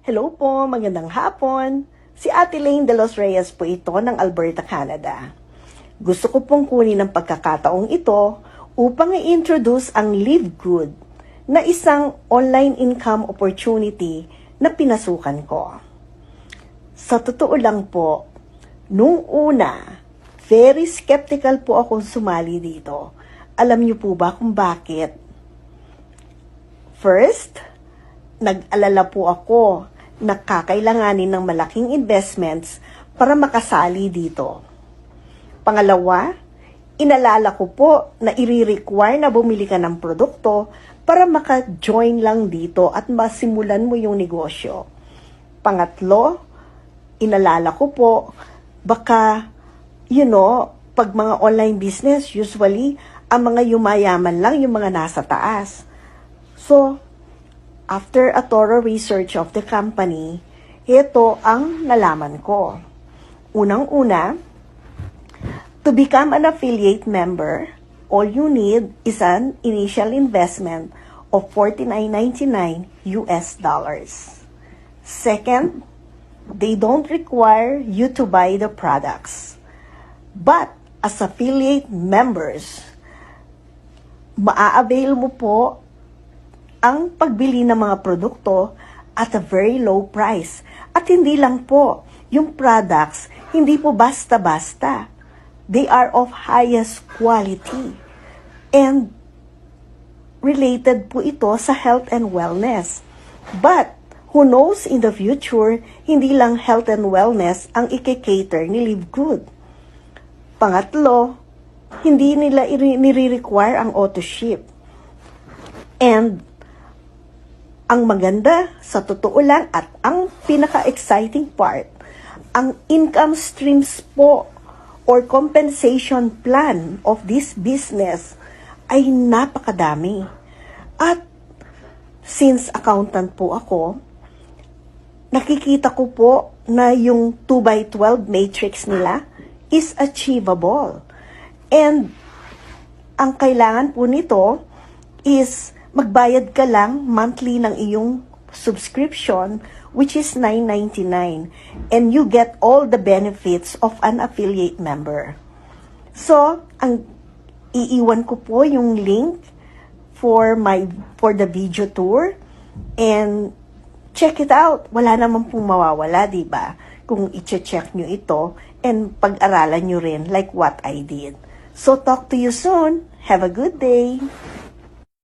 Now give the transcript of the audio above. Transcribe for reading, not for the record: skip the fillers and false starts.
Hello po, magandang hapon. Si Ate Lane de los Reyes po ito ng Alberta, Canada. Gusto ko pong kunin ang pagkakataong ito upang i-introduce ang Live Good na isang online income opportunity na pinasukan ko. Sa totoo lang po, nung una, very skeptical po akong sumali dito. Alam niyo po ba kung bakit? First, nag-alala po ako na kakailanganin ng malaking investments para makasali dito. Pangalawa, inalala ko po na i-require na bumili ka ng produkto para maka-join lang dito at masimulan mo yung negosyo. Pangatlo, inalala ko po, baka, pag mga online business, usually, ang mga yumayaman lang yung mga nasa taas. So, after a thorough research of the company, ito ang nalaman ko. Unang-una, to become an affiliate member, all you need is an initial investment of $49.99 US dollars. Second, they don't require you to buy the products. But as affiliate members, maa-avail mo po ang pagbili ng mga produkto at a very low price. At hindi lang po, yung products, hindi po basta-basta. They are of highest quality. And related po ito sa health and wellness. But, who knows in the future, hindi lang health and wellness ang i-cater ni Live Good. Pangatlo, hindi nila nire-require ang auto-ship. And ang maganda, sa totoo lang, at ang pinaka-exciting part, ang income streams po or compensation plan of this business ay napakadami. At since accountant po ako, nakikita ko po na yung 2x12 matrix nila is achievable. And ang kailangan po nito is magbayad ka lang monthly ng iyong subscription, which is $9.99, and you get all the benefits of an affiliate member. So, ang iiwan ko po yung link for the video tour, and check it out. Wala naman pong mawawala, di ba? Kung i-check nyo ito and pag-aralan nyo rin like what I did. So, talk to you soon. Have a good day.